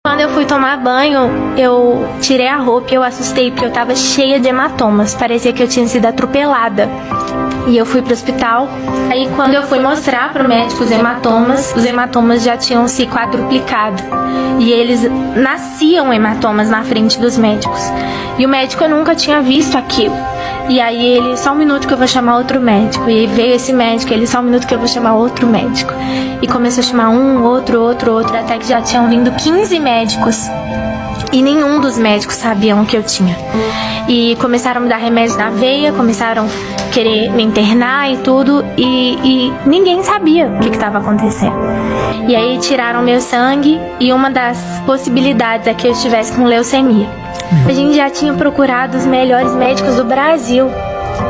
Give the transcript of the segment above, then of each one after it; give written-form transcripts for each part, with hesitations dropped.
Quando eu fui tomar banho, eu tirei a roupa e eu assustei porque eu tava cheia de hematomas. Parecia que eu tinha sido atropelada. E eu fui pro hospital. Aí quando eu fui mostrar pro médico os hematomas já tinham se quadruplicado. E eles nasciam hematomas na frente dos médicos. E o médico eu nunca tinha visto aquilo. E aí ele, só um minuto que eu vou chamar outro médico. E aí veio esse médico, ele, só um minuto que eu vou chamar outro médico. E começou a chamar um, outro, até que já tinham vindo 15 médicos. E nenhum dos médicos sabiam o que eu tinha. E começaram a me dar remédio na veia, começaram a querer me internar e tudo. E ninguém sabia o que estava acontecendo. E aí tiraram meu sangue e uma das possibilidades é que eu estivesse com leucemia. A gente já tinha procurado os melhores médicos do Brasil.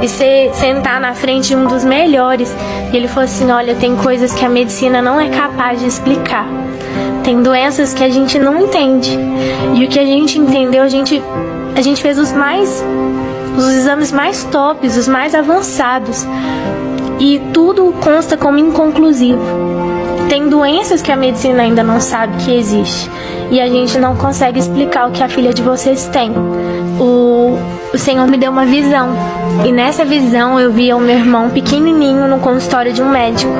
E sentar na frente de um dos melhores. E ele falou assim, olha, tem coisas que a medicina não é capaz de explicar. Tem doenças que a gente não entende. E o que a gente entendeu, a gente fez os exames mais tops, os mais avançados. E tudo consta como inconclusivo. Tem doenças que a medicina ainda não sabe que existe. E a gente não consegue explicar o que a filha de vocês tem. O Senhor me deu uma visão. E nessa visão eu via o meu irmão pequenininho no consultório de um médico.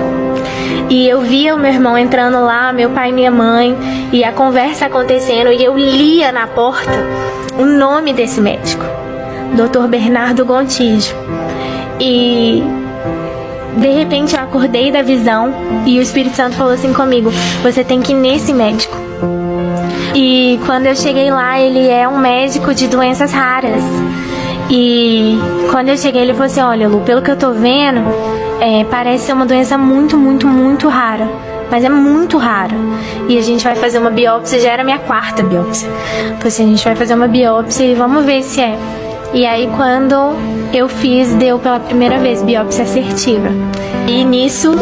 E eu via o meu irmão entrando lá, meu pai e minha mãe, e a conversa acontecendo. E eu lia na porta o nome desse médico, Dr. Bernardo Gontijo. E de repente eu acordei da visão e o Espírito Santo falou assim comigo, você tem que ir nesse médico. E quando eu cheguei lá, ele é um médico de doenças raras. E quando eu cheguei, ele falou assim, olha, Lu, pelo que eu tô vendo, parece ser uma doença muito, muito, muito rara. Mas é muito rara. E a gente vai fazer uma biópsia, já era a minha 4ª biópsia. Então assim, a gente vai fazer uma biópsia e vamos ver se é. E aí quando eu fiz, deu pela primeira vez biópsia assertiva. E nisso,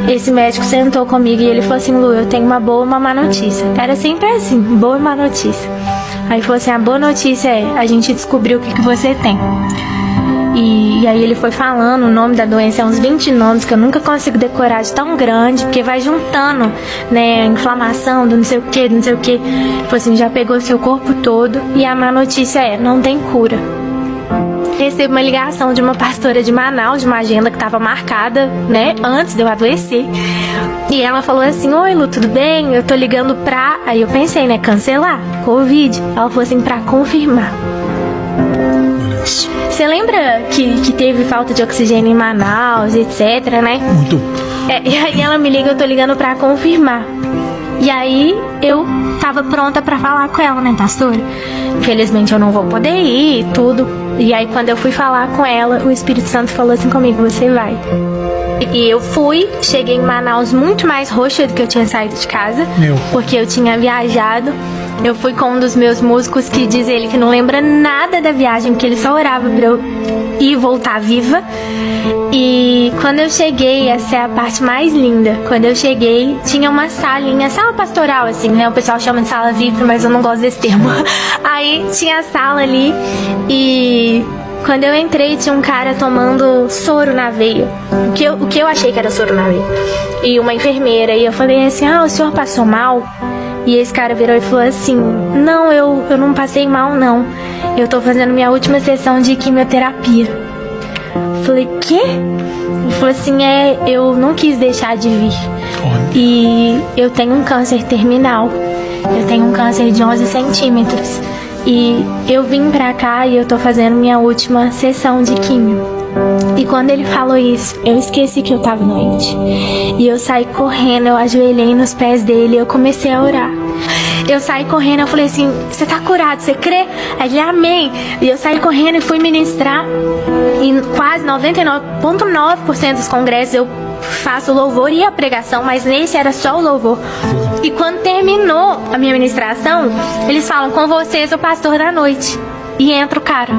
esse médico sentou comigo e ele falou assim, Lu, eu tenho uma boa e uma má notícia. Era sempre assim, boa e má notícia. Aí ele falou assim, a boa notícia é, a gente descobriu o que você tem. E aí ele foi falando o nome da doença, uns 20 nomes que eu nunca consigo decorar de tão grande, porque vai juntando, né, inflamação do não sei o que, não sei o que. Ele falou assim, já pegou seu corpo todo e a má notícia é, não tem cura. Recebi uma ligação de uma pastora de Manaus, de uma agenda que estava marcada, né, antes de eu adoecer. E ela falou assim, oi Lu, tudo bem? Eu tô ligando pra... Aí eu pensei, né, cancelar, Covid. Ela falou assim, pra confirmar. Você lembra que teve falta de oxigênio em Manaus, etc, né? Muito. E aí ela me liga, eu tô ligando pra confirmar. E aí eu tava pronta pra falar com ela, né, pastora? Infelizmente eu não vou poder ir e tudo. E aí quando eu fui falar com ela, o Espírito Santo falou assim comigo, você vai. E eu fui, cheguei em Manaus muito mais roxa do que eu tinha saído de casa. Porque eu tinha viajado. Eu fui com um dos meus músicos que diz ele que não lembra nada da viagem, porque ele só orava pra eu ir e voltar viva. E quando eu cheguei, essa é a parte mais linda. Quando eu cheguei, tinha uma salinha, sala pastoral, assim, né? O pessoal chama de sala VIP, mas eu não gosto desse termo. Aí tinha a sala ali e quando eu entrei, tinha um cara tomando soro na veia. O que eu achei que era soro na veia. E uma enfermeira. E eu falei assim, o senhor passou mal? E esse cara virou e falou assim, não, eu não passei mal, não. Eu tô fazendo minha última sessão de quimioterapia. Eu falei, quê? Ele falou assim, eu não quis deixar de vir. E eu tenho um câncer terminal. Eu tenho um câncer de 11 centímetros. E eu vim pra cá e eu tô fazendo minha última sessão de quimio. E quando ele falou isso, eu esqueci que eu tava doente. E eu saí correndo, eu ajoelhei nos pés dele e eu comecei a orar. Eu saí correndo, eu falei assim, você tá curado, você crê? Aí ele, amém. E eu saí correndo e fui ministrar. E quase 99,9% dos congressos eu faço o louvor e a pregação, mas nesse era só o louvor. E quando terminou a minha ministração, eles falam, com vocês o pastor da noite. E entra o cara.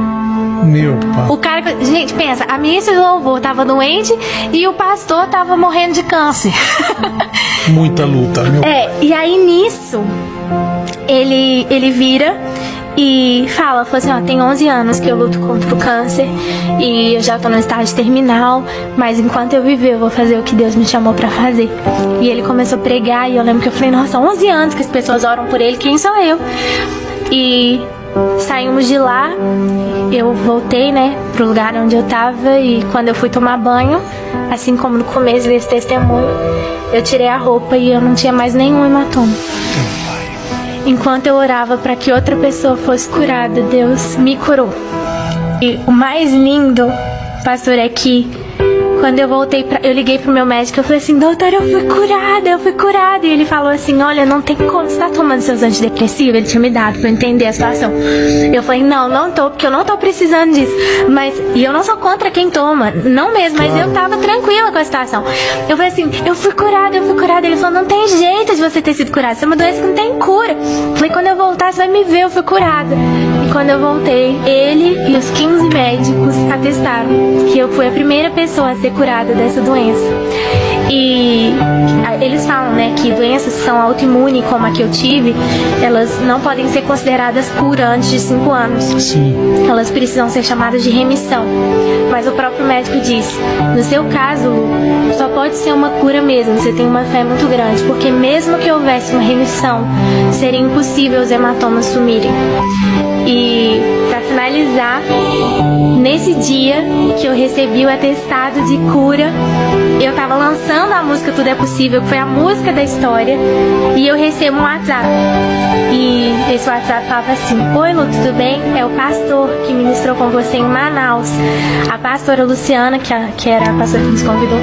Meu pai. O cara, gente, pensa, a ministra do louvor tava doente e o pastor tava morrendo de câncer. Muita luta, meu pai. E aí nisso, ele vira e falou assim, ó, tem 11 anos que eu luto contra o câncer e eu já tô no estágio terminal, mas enquanto eu viver eu vou fazer o que Deus me chamou pra fazer. E ele começou a pregar e eu lembro que eu falei, nossa, 11 anos que as pessoas oram por ele, quem sou eu? E saímos de lá, eu voltei, né, pro lugar onde eu tava, e quando eu fui tomar banho, assim como no começo desse testemunho, eu tirei a roupa e eu não tinha mais nenhum hematoma. Enquanto eu orava para que outra pessoa fosse curada, Deus me curou. E o mais lindo, pastor, é que quando eu voltei, eu liguei pro meu médico, eu falei assim, doutor, eu fui curada. E ele falou assim, olha, não tem como, você tá tomando seus antidepressivos? Ele tinha me dado pra eu entender a situação. Eu falei, não tô, porque eu não tô precisando disso. E eu não sou contra quem toma, não mesmo, mas eu tava tranquila com a situação. Eu falei assim, eu fui curada. Ele falou, não tem jeito de você ter sido curada, isso é uma doença que não tem cura. Eu falei, quando eu voltar, você vai me ver, eu fui curada. E quando eu voltei, ele e os 15 médicos atestaram que eu fui a primeira pessoa a ser curada dessa doença. E eles falam, né, que doenças que são autoimunes, como a que eu tive, elas não podem ser consideradas cura antes de 5 anos. Sim. Elas precisam ser chamadas de remissão. Mas o próprio médico disse, no seu caso, só pode ser uma cura mesmo, você tem uma fé muito grande, porque mesmo que houvesse uma remissão, seria impossível os hematomas sumirem. E para finalizar, nesse dia que eu recebi o atestado de cura, eu tava lançando a música Tudo é Possível, que foi a música da história, e eu recebo um WhatsApp. E esse WhatsApp falava assim, oi Lu, tudo bem? É o pastor que ministrou com você em Manaus. A pastora Luciana, que era a pastora que nos convidou,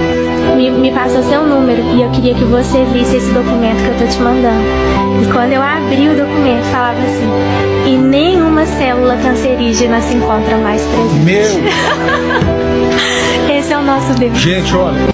me passou seu número, e eu queria que você visse esse documento que eu tô te mandando. E quando eu abri o documento, falava assim, e nenhuma célula cancerígena se encontra mais presente. Meu! Esse é o nosso Deus. Gente, olha.